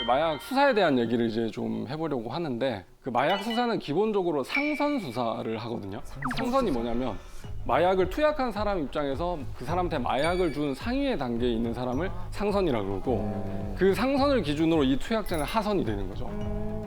마약 수사에 대한 얘기를 이제 좀 해보려고 하는데 그 마약 수사는 기본적으로 상선 수사를 하거든요. 상선이 뭐냐면 마약을 투약한 사람 입장에서 그 사람한테 마약을 준 상위의 단계에 있는 사람을 상선이라고 그러고 그 상선을 기준으로 이 투약자는 하선이 되는 거죠.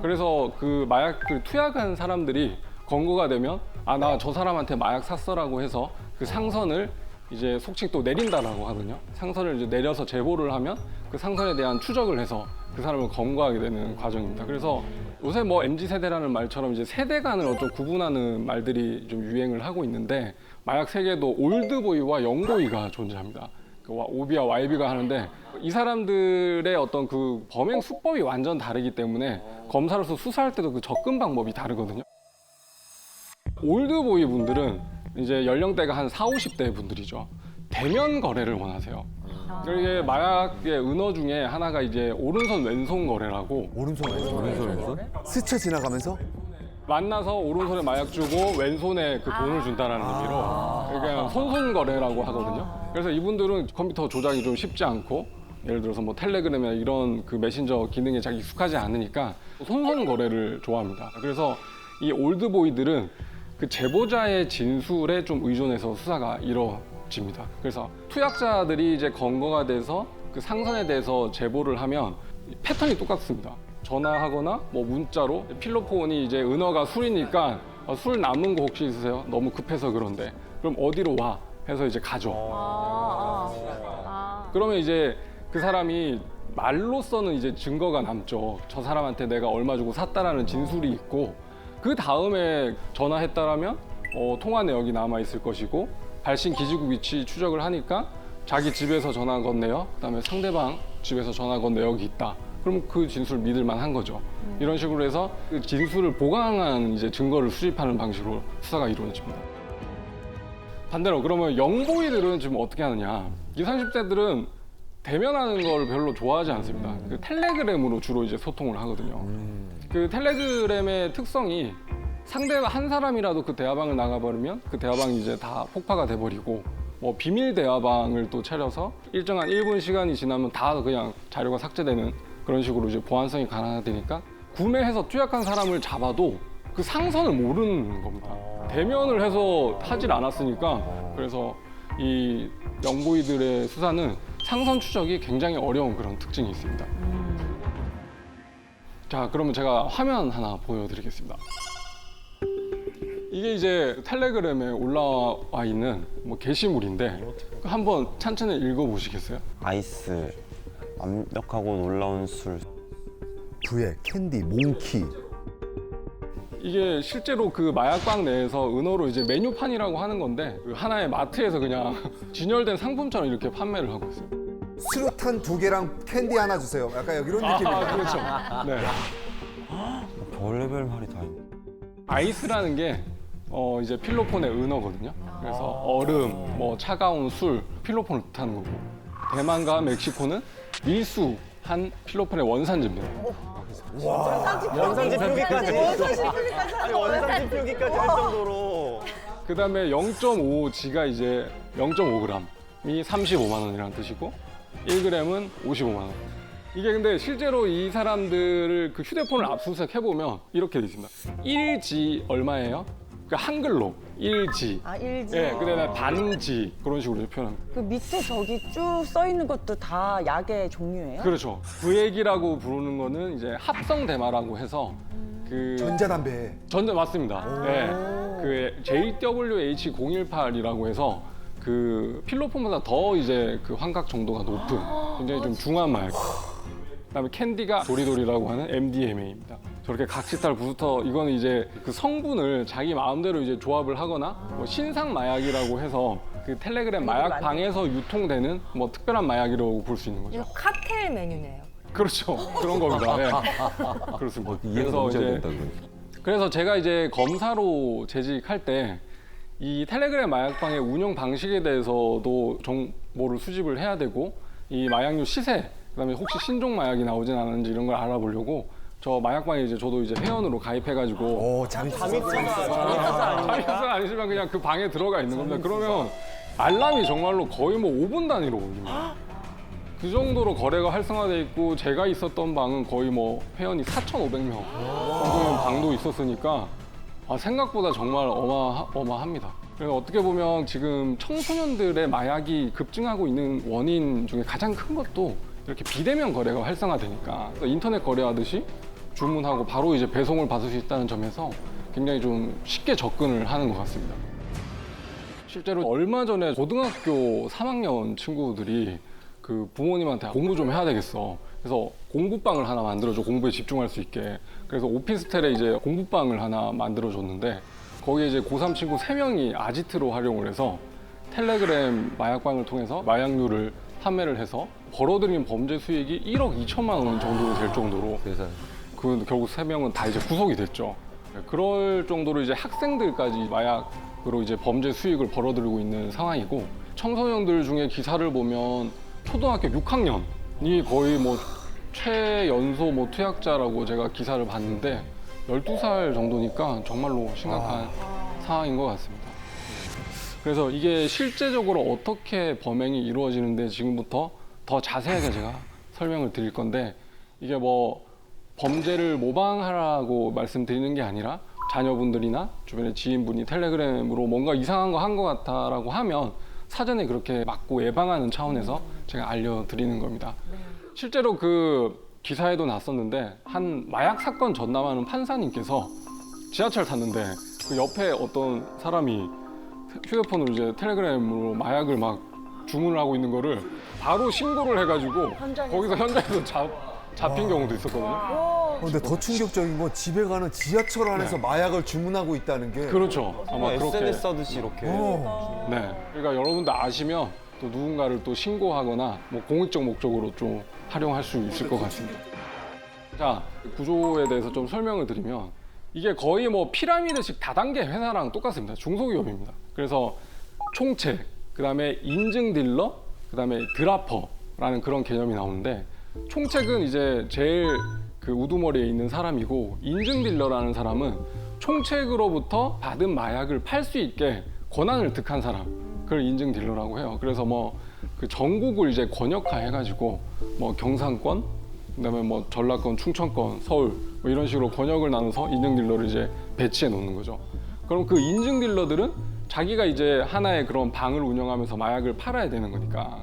그래서 그 마약을 투약한 사람들이 검거가 되면 아, 나 저 사람한테 마약 샀어라고 해서 그 상선을 이제 속칭 또 내린다라고 하거든요. 상선을 이제 내려서 제보를 하면 그 상선에 대한 추적을 해서 그 사람을 검거하게 되는 과정입니다. 그래서 요새 뭐 MZ세대라는 말처럼 이제 세대 간을 어좀 구분하는 말들이 좀 유행을 하고 있는데 마약 세계도 올드보이와 영보이가 존재합니다. 그 OB와 YB가 하는데 이 사람들의 어떤 그 범행 수법이 완전 다르기 때문에 검사로서 수사할 때도 그 접근 방법이 다르거든요. 올드보이 분들은 이제 연령대가 한 40, 50대 분들이죠. 대면 거래를 원하세요. 이게 마약의 은어 중에 하나가 이제 오른손 왼손 거래라고 오른손 왼손 스쳐 지나가면서 만나서 오른손에 마약 주고 왼손에 그 돈을 준다라는 의미로 그러니까 손손 거래라고 하거든요. 그래서 이분들은 컴퓨터 조작이 좀 쉽지 않고 예를 들어서 뭐 텔레그램이나 이런 그 메신저 기능에 잘 익숙하지 않으니까 손손 거래를 좋아합니다. 그래서 이 올드보이들은 그 제보자의 진술에 좀 의존해서 수사가 이루어집니다. 그래서 투약자들이 이제 검거가 돼서 그 상선에 대해서 제보를 하면 패턴이 똑같습니다. 전화하거나 뭐 문자로 필로폰이 이제 은어가 술이니까 술 남은 거 혹시 있으세요? 너무 급해서 그런데 그럼 어디로 와? 해서 이제 가죠. 그러면 이제 그 사람이 말로서는 이제 증거가 남죠. 저 사람한테 내가 얼마 주고 샀다라는 진술이 있고 그 다음에 전화했다라면 통화 내역이 남아 있을 것이고 발신 기지국 위치 추적을 하니까 자기 집에서 전화 건네요. 그다음에 상대방 집에서 전화 건 내역이 있다. 그럼 그 진술 믿을 만한 거죠. 이런 식으로 해서 그 진술을 보강한 이제 증거를 수집하는 방식으로 수사가 이루어집니다. 반대로 그러면 영보이들은 지금 어떻게 하느냐? 20, 30대들은 대면하는 걸 별로 좋아하지 않습니다. 그 텔레그램으로 주로 이제 소통을 하거든요. 그 텔레그램의 특성이 상대가 한 사람이라도 그 대화방을 나가버리면 그 대화방이 이제 다 폭파가 돼버리고 뭐 비밀 대화방을 또 차려서 일정한 1분 시간이 지나면 다 그냥 자료가 삭제되는 그런 식으로 이제 보안성이 강화되니까 구매해서 투약한 사람을 잡아도 그 상선을 모르는 겁니다. 대면을 해서 하질 않았으니까 그래서 이 영보이들의 수사는 상선 추적이 굉장히 어려운 그런 특징이 있습니다. 자, 그러면 제가 화면 하나 보여드리겠습니다. 이게 이제 텔레그램에 올라와 있는 뭐 게시물인데 한번 찬찬히 읽어보시겠어요? 아이스, 완벽하고 놀라운 술. 부에 캔디, 몽키 이게 실제로 그 마약방 내에서 은어로 이제 메뉴판이라고 하는 건데 그 하나의 마트에서 그냥 진열된 상품처럼 이렇게 판매를 하고 있어요. 수류탄 2개랑 캔디 하나 주세요. 약간 이런 느낌이에요. 그렇죠. 네. 별의별 말이 다 있네. 아이스라는 게 이제 필로폰의 은어거든요. 그래서 얼음, 뭐 차가운 술, 필로폰을 뜻하는 거고 대만과 멕시코는 밀수한 필로폰의 원산지입니다. 원산지 표기까지. 아니, 원산지 표기까지 할 정도로. 그다음에 0.5G가 이제 0.5g이 35만 원이라는 뜻이고 1g은 55만 원. 이게 근데 실제로 이 사람들을 그 휴대폰을 압수수색 해보면 이렇게 돼 있습니다. 1G 얼마예요? 그 한글로 1G. 아, 일지. 예, 그다음에 반지 그런 식으로 이제 표현합니다. 그 밑에 저기 쭉 써 있는 것도 다 약의 종류예요? 그렇죠. 브액이라고 부르는 거는 이제 합성 대마라고 해서 그 전자담배. 맞습니다. 네. 그 JWH018이라고 해서 그 필로폰보다 더 이제 그 환각 정도가 높은 굉장히 좀 중한 마약. 그다음에 캔디가 도리도리라고 하는 MDMA입니다. 저렇게 각시탈 부스터 이거는 이제 그 성분을 자기 마음대로 이제 조합을 하거나 뭐 신상 마약이라고 해서 그 텔레그램 마약 방에서 유통되는 뭐 특별한 마약이라고 볼 수 있는 거죠. 이거 칵테일 메뉴네요. 그렇죠. 그런 겁니다. 네. 그렇습니다. 그래서 이제 그래서 제가 이제 검사로 재직할 때 이 텔레그램 마약방의 운영 방식에 대해서도 정보를 수집을 해야 되고 이 마약류 시세 그다음에 혹시 신종 마약이 나오진 않았는지 이런 걸 알아보려고 저 마약방에 이제 저도 이제 회원으로 가입해가지고 오, 잠있어. 잠이 아니지만 그냥 그 방에 들어가 있는 겁니다. 그러면 알람이 정말로 거의 뭐 5분 단위로 울립니다. 그 정도로 거래가 활성화돼 있고 제가 있었던 방은 거의 뭐 회원이 4,500명 정도의 방도 있었으니까 생각보다 정말 어마어마합니다. 그래서 어떻게 보면 지금 청소년들의 마약이 급증하고 있는 원인 중에 가장 큰 것도 이렇게 비대면 거래가 활성화되니까 인터넷 거래하듯이 주문하고 바로 이제 배송을 받을 수 있다는 점에서 굉장히 좀 쉽게 접근을 하는 것 같습니다. 실제로 얼마 전에 고등학교 3학년 친구들이 그 부모님한테 공부 좀 해야 되겠어. 그래서 공부방을 하나 만들어줘. 공부에 집중할 수 있게. 그래서 오피스텔에 이제 공부방을 하나 만들어줬는데 거기에 이제 고3 친구 3명이 아지트로 활용을 해서 텔레그램 마약방을 통해서 마약류를 판매를 해서 벌어들인 범죄 수익이 1억 2천만 원 정도 될 정도로 그 결국 3명은 다 이제 구속이 됐죠. 그럴 정도로 이제 학생들까지 마약으로 이제 범죄 수익을 벌어들이고 있는 상황이고 청소년들 중에 기사를 보면 초등학교 6학년이 거의 뭐 최연소 뭐 투약자라고 제가 기사를 봤는데 12살 정도니까 정말로 심각한 상황인 것 같습니다. 그래서 이게 실제적으로 어떻게 범행이 이루어지는데 지금부터 더 자세하게 제가 설명을 드릴 건데 이게 뭐 범죄를 모방하라고 말씀드리는 게 아니라 자녀분들이나 주변의 지인분이 텔레그램으로 뭔가 이상한 거 한 것 같다라고 하면 사전에 그렇게 막고 예방하는 차원에서 제가 알려드리는 겁니다. 실제로 그 기사에도 났었는데 한 마약 사건 전담하는 판사님께서 지하철 탔는데 그 옆에 어떤 사람이 휴대폰으로 이제 텔레그램으로 마약을 막 주문을 하고 있는 거를 바로 신고를 해가지고 거기서 현장에서 잡힌 경우도 있었거든요. 근데 더 충격적인 건 집에 가는 지하철 안에서 네. 마약을 주문하고 있다는 게. 그렇죠. 아마 그렇게. SNS 하듯이 이렇게. 네. 그러니까 여러분들 아시면 또 누군가를 또 신고하거나 뭐 공익적 목적으로 좀 활용할 수 있을 것 같습니다. 자, 구조에 대해서 좀 설명을 드리면 이게 거의 뭐 피라미드식 다단계 회사랑 똑같습니다. 중소기업입니다. 그래서 총책, 그다음에 인증 딜러, 그다음에 드라퍼라는 그런 개념이 나오는데 총책은 이제 제일 그 우두머리에 있는 사람이고 인증 딜러라는 사람은 총책으로부터 받은 마약을 팔 수 있게 권한을 득한 사람, 그걸 인증 딜러라고 해요. 그래서 뭐 그 전국을 이제 권역화 해가지고 뭐 경상권, 그다음에 뭐 전라권, 충청권, 서울 뭐 이런 식으로 권역을 나눠서 인증 딜러를 이제 배치해 놓는 거죠. 그럼 그 인증 딜러들은 자기가 이제 하나의 그런 방을 운영하면서 마약을 팔아야 되는 거니까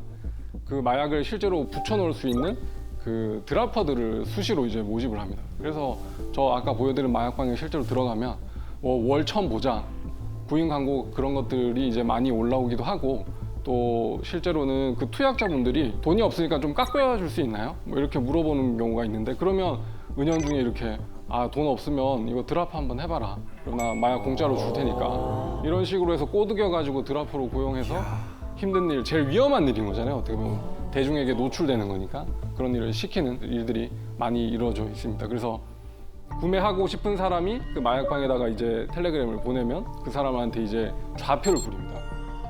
그 마약을 실제로 붙여놓을 수 있는 그 드라퍼들을 수시로 이제 모집을 합니다. 그래서 저 아까 보여드린 마약방에 실제로 들어가면 뭐 월 1,000보장, 구인 광고 그런 것들이 이제 많이 올라오기도 하고 또 실제로는 그 투약자분들이 돈이 없으니까 좀 깎아줄 수 있나요? 뭐 이렇게 물어보는 경우가 있는데 그러면 은연중에 이렇게 돈 없으면 이거 드라퍼 한번 해봐라. 그럼 나 마약 공짜로 줄 테니까. 이런 식으로 해서 꼬드겨가지고 드라퍼로 고용해서 힘든 일, 제일 위험한 일인 거잖아요. 어떻게 보면 대중에게 노출되는 거니까 그런 일을 시키는 일들이 많이 이루어져 있습니다. 그래서 구매하고 싶은 사람이 그 마약방에다가 이제 텔레그램을 보내면 그 사람한테 이제 좌표를 부립니다.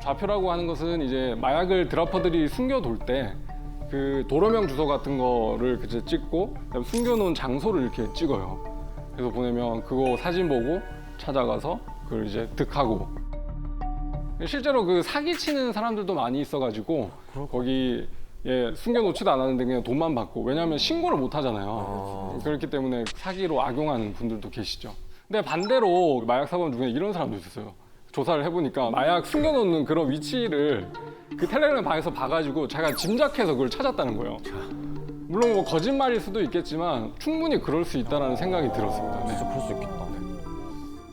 좌표라고 하는 것은 이제 마약을 드라퍼들이 숨겨둘 때 그 도로명 주소 같은 거를 이제 찍고 그다음에 숨겨놓은 장소를 이렇게 찍어요. 그래서 보내면 그거 사진 보고 찾아가서 그걸 이제 득하고 실제로 그 사기치는 사람들도 많이 있어가지고 거기 숨겨놓지도 않았는데 그냥 돈만 받고 왜냐하면 신고를 못 하잖아요. 그렇기 때문에 사기로 악용하는 분들도 계시죠. 근데 반대로 마약 사범 중에 이런 사람도 있었어요. 조사를 해보니까 마약 숨겨놓는 그런 위치를 그 텔레그램 방에서 봐가지고 자기가 짐작해서 그걸 찾았다는 거예요. 물론 뭐 거짓말일 수도 있겠지만 충분히 그럴 수 있다는 생각이 들었습니다. 네. 그럴 수 있겠다.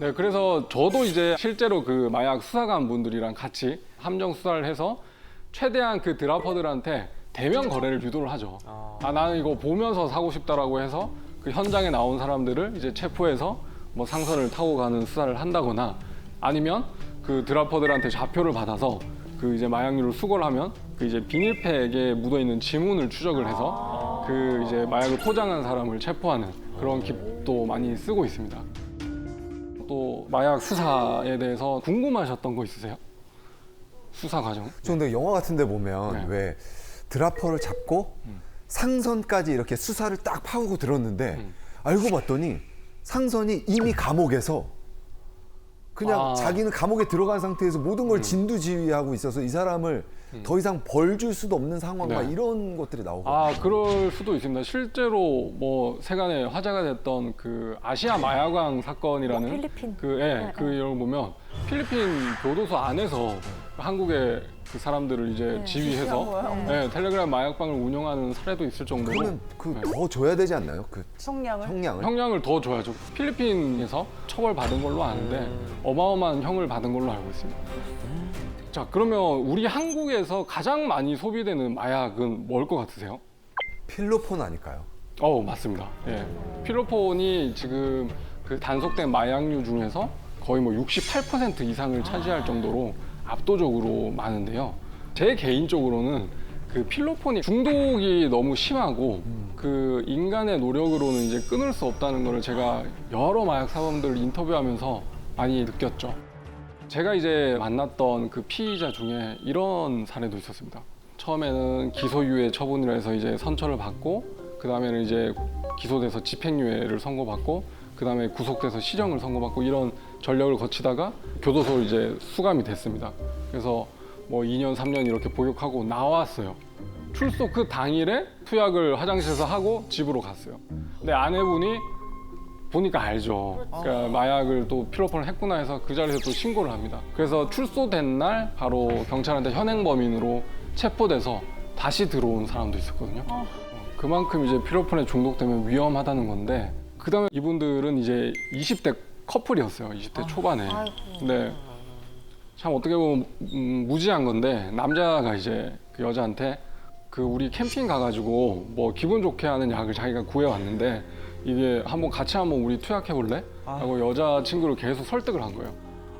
네, 그래서 저도 이제 실제로 그 마약 수사관 분들이랑 같이 함정 수사를 해서 최대한 그 드라퍼들한테 대면 거래를 유도를 하죠. 나는 이거 보면서 사고 싶다라고 해서 그 현장에 나온 사람들을 이제 체포해서 뭐 상선을 타고 가는 수사를 한다거나 아니면 그 드라퍼들한테 좌표를 받아서 그 이제 마약류를 수거를 하면 그 이제 비닐팩에 묻어 있는 지문을 추적을 해서 그 이제 마약을 포장한 사람을 체포하는 그런 기법도 많이 쓰고 있습니다. 또 마약 수사에 대해서 궁금하셨던 거 있으세요? 수사 과정? 저 근데 영화 같은 데 보면 네. 왜 드라퍼를 잡고 상선까지 이렇게 수사를 딱 파고고 들었는데 알고 봤더니 상선이 이미 감옥에서 그냥 자기는 감옥에 들어간 상태에서 모든 걸 진두지휘하고 있어서 이 사람을 더 이상 벌 줄 수도 없는 상황 막 네. 이런 것들이 나오거든요. 아, 그럴 수도 있습니다. 실제로 뭐 세간에 화제가 됐던 그 아시아 마약왕 사건이라는 필리핀. 그 이런 거 보면 필리핀 교도소 안에서 한국의 그 사람들을 이제 지휘해서 텔레그램 마약방을 운영하는 사례도 있을 정도로 그러면 그 더 줘야 되지 않나요? 그 성량을? 형량을? 형량을 더 줘야죠. 필리핀에서 처벌받은 걸로 아는데 어마어마한 형을 받은 걸로 알고 있습니다. 자, 그러면 우리 한국에서 가장 많이 소비되는 마약은 뭘 것 같으세요? 필로폰 아닐까요? 맞습니다. 예. 필로폰이 지금 그 단속된 마약류 중에서 거의 뭐 68% 이상을 차지할 정도로 압도적으로 많은데요. 제 개인적으로는 그 필로폰이 중독이 너무 심하고 그 인간의 노력으로는 이제 끊을 수 없다는 거를 제가 여러 마약 사범들 인터뷰하면서 많이 느꼈죠. 제가 이제 만났던 그 피의자 중에 이런 사례도 있었습니다. 처음에는 기소유예 처분을 해서 이제 선처를 받고, 그 다음에는 이제 기소돼서 집행유예를 선고받고, 그 다음에 구속돼서 시정을 선고받고 이런 전력을 거치다가 교도소로 이제 수감이 됐습니다. 그래서 뭐 2년, 3년 이렇게 복역하고 나왔어요. 출소 그 당일에 투약을 화장실에서 하고 집으로 갔어요. 근데 아내분이 보니까 알죠. 그러니까 마약을 또 필로폰을 했구나 해서 그 자리에서 또 신고를 합니다. 그래서 출소된 날 바로 경찰한테 현행범인으로 체포돼서 다시 들어온 사람도 있었거든요. 그만큼 이제 필로폰에 중독되면 위험하다는 건데, 그 다음에 이분들은 이제 20대 커플이었어요. 20대 초반에. 근데 참 어떻게 보면 무지한 건데, 남자가 이제 그 여자한테 그 우리 캠핑 가가지고 뭐 기분 좋게 하는 약을 자기가 구해왔는데 이게 같이 한번 우리 투약해볼래? 하고 여자친구를 계속 설득을 한 거예요.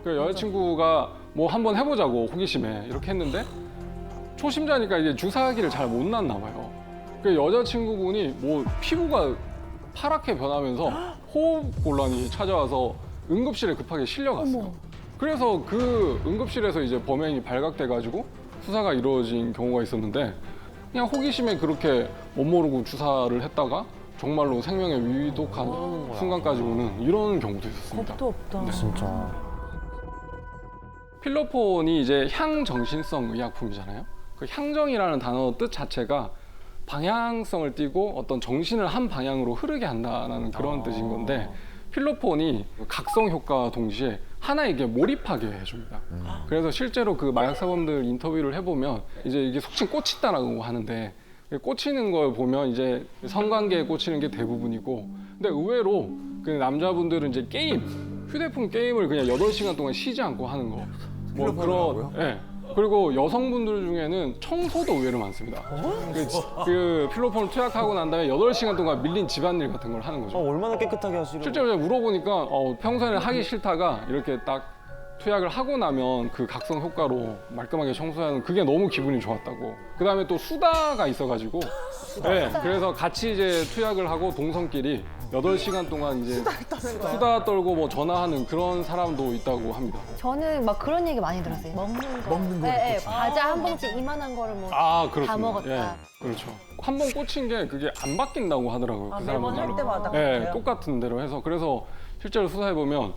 그 여자친구가 뭐 한번 해보자고 호기심에 이렇게 했는데 초심자니까 이제 주사기를 잘 못 놨나 봐요. 그 여자친구분이 뭐 피부가 파랗게 변하면서 호흡 곤란이 찾아와서 응급실에 급하게 실려갔어요. 그래서 그 응급실에서 이제 범행이 발각돼가지고 수사가 이루어진 경우가 있었는데, 그냥 호기심에 그렇게 못 모르고 주사를 했다가 정말로 생명에 위독한 순간까지 오는 이런 경우도 있었습니다. 겁도 없다. 네. 진짜. 필로폰이 이제 향정신성 의약품이잖아요. 그 향정이라는 단어 뜻 자체가 방향성을 띠고 어떤 정신을 한 방향으로 흐르게 한다는 그런 뜻인 건데, 필로폰이 각성 효과와 동시에 하나에게 몰입하게 해줍니다. 그래서 실제로 그 마약 사범들 인터뷰를 해보면 이제 이게 속칭 꽂힌다라고 하는데, 꽂히는 걸 보면 이제 성관계에 꽂히는 게 대부분이고, 근데 의외로 그 남자분들은 이제 휴대폰 게임을 그냥 8시간 동안 쉬지 않고 하는 거. 뭐 필로폰을 하고요? 예. 그리고 여성분들 중에는 청소도 의외로 많습니다. 그 필로폰을 투약하고 난 다음에 8시간 동안 밀린 집안일 같은 걸 하는 거죠. 얼마나 깨끗하게 하시려고. 실제로 제가 물어보니까 평소에는 하기 싫다가 이렇게 딱 투약을 하고 나면 그 각성 효과로 말끔하게 청소하는 그게 너무 기분이 좋았다고. 그 다음에 또 수다가 있어가지고, 네, 그래서 같이 이제 투약을 하고 동성끼리 8시간 동안 이제 수다 떨고 뭐 전화하는 그런 사람도 있다고 합니다. 저는 막 그런 얘기 많이 들었어요. 먹는 거. 네, 과자 한 봉지 이만한 거를 뭐 그렇습니다. 다 먹었다. 예, 그렇죠. 한 번 꽂힌 게 그게 안 바뀐다고 하더라고요. 그 사람은 매번 할 때마다 네, 그래요? 똑같은 대로 해서. 그래서 실제로 수사해 보면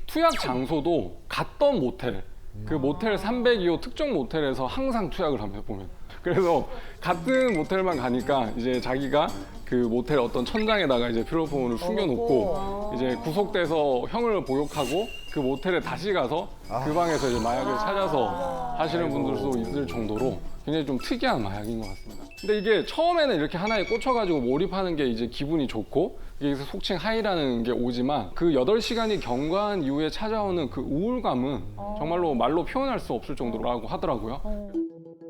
투약 장소도 갔던 모텔, 그 모텔 302호 특정 모텔에서 항상 투약을 합니다, 보면. 그래서 같은 모텔만 가니까 이제 자기가 그 모텔 어떤 천장에다가 이제 필로폰을 숨겨놓고 이제 구속돼서 형을 복역하고 그 모텔에 다시 가서 그 방에서 이제 마약을 찾아서 하시는 분들도 있을 정도로 굉장히 좀 특이한 마약인 것 같습니다. 근데 이게 처음에는 이렇게 하나에 꽂혀가지고 몰입하는 게 이제 기분이 좋고 이게 속칭 하이라는 게 오지만 그 8시간이 경과한 이후에 찾아오는 그 우울감은 정말로 말로 표현할 수 없을 정도라고 하더라고요.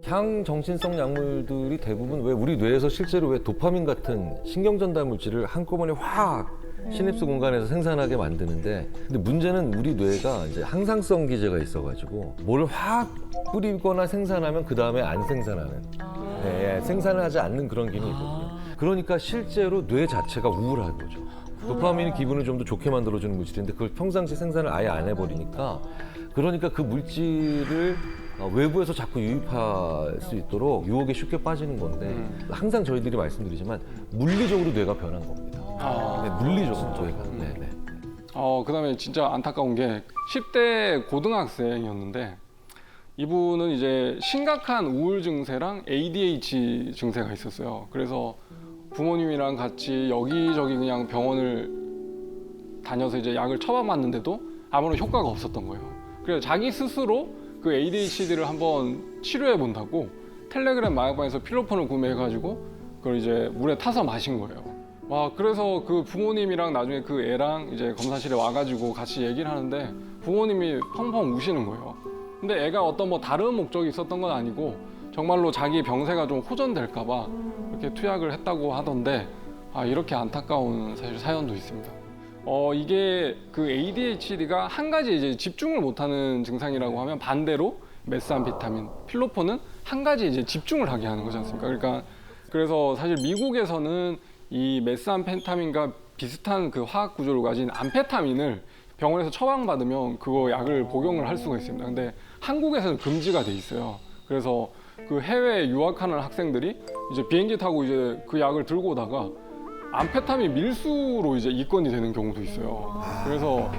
향정신성 약물들이 대부분 왜 우리 뇌에서 실제로 왜 도파민 같은 신경 전달 물질을 한꺼번에 확 시냅스 공간에서 생산하게 만드는데, 근데 문제는 우리 뇌가 이제 항상성 기제가 있어가지고 뭘 확 뿌리거나 생산하면 그 다음에 안 생산하는, 생산을 하지 않는 그런 기능이 있거든요. 그러니까 실제로 뇌 자체가 우울한 거죠. 도파민이 기분을 좀 더 좋게 만들어주는 물질인데 그걸 평상시 생산을 아예 안 해버리니까, 그러니까 그 물질을 외부에서 자꾸 유입할 수 있도록 유혹에 쉽게 빠지는 건데, 항상 저희들이 말씀드리지만 물리적으로 뇌가 변한 겁니다. 물리적으로 뇌가. 네. 그다음에 진짜 안타까운 게 10대 고등학생이었는데 이분은 이제 심각한 우울 증세랑 ADH 증세가 있었어요. 그래서 부모님이랑 같이 여기저기 그냥 병원을 다녀서 이제 약을 처방받는데도 아무런 효과가 없었던 거예요. 그래서 자기 스스로 그 ADHD를 한번 치료해 본다고 텔레그램 마약방에서 필로폰을 구매해가지고 그걸 이제 물에 타서 마신 거예요. 와, 그래서 그 부모님이랑 나중에 그 애랑 이제 검사실에 와가지고 같이 얘기를 하는데 부모님이 펑펑 우시는 거예요. 근데 애가 어떤 뭐 다른 목적이 있었던 건 아니고 정말로 자기 병세가 좀 호전될까봐 이렇게 투약을 했다고 하던데 아, 이렇게 안타까운 사실 사연도 있습니다. 이게 그 ADHD가 한 가지 이제 집중을 못하는 증상이라고 하면 반대로 메스암페타민, 필로폰은 한 가지 이제 집중을 하게 하는 거지 않습니까? 그러니까 그래서 사실 미국에서는 이 메스암페타민과 비슷한 그 화학 구조를 가진 암페타민을 병원에서 처방받으면 그거 약을 복용을 할 수가 있습니다. 근데 한국에서는 금지가 돼 있어요. 그래서 그 해외에 유학하는 학생들이 이제 비행기 타고 이제 그 약을 들고 오다가 암페타민 밀수로 이제 입건이 되는 경우도 있어요. 그래서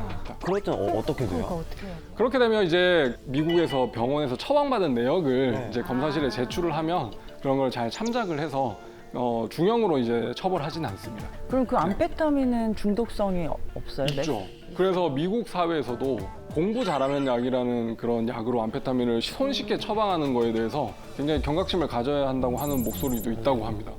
그럴 땐 어떻게 돼요? 어떻게 해야 돼? 그렇게 되면 이제 미국에서 병원에서 처방받은 내역을 이제 검사실에 제출을 하면 그런 걸 잘 참작을 해서 중형으로 이제 처벌하지는 않습니다. 그럼 그 암페타민은 중독성이 없어요? 있죠. 그래서 미국 사회에서도 공부 잘하면 약이라는 그런 약으로 암페타민을 손쉽게 처방하는 거에 대해서 굉장히 경각심을 가져야 한다고 하는 목소리도 있다고 합니다.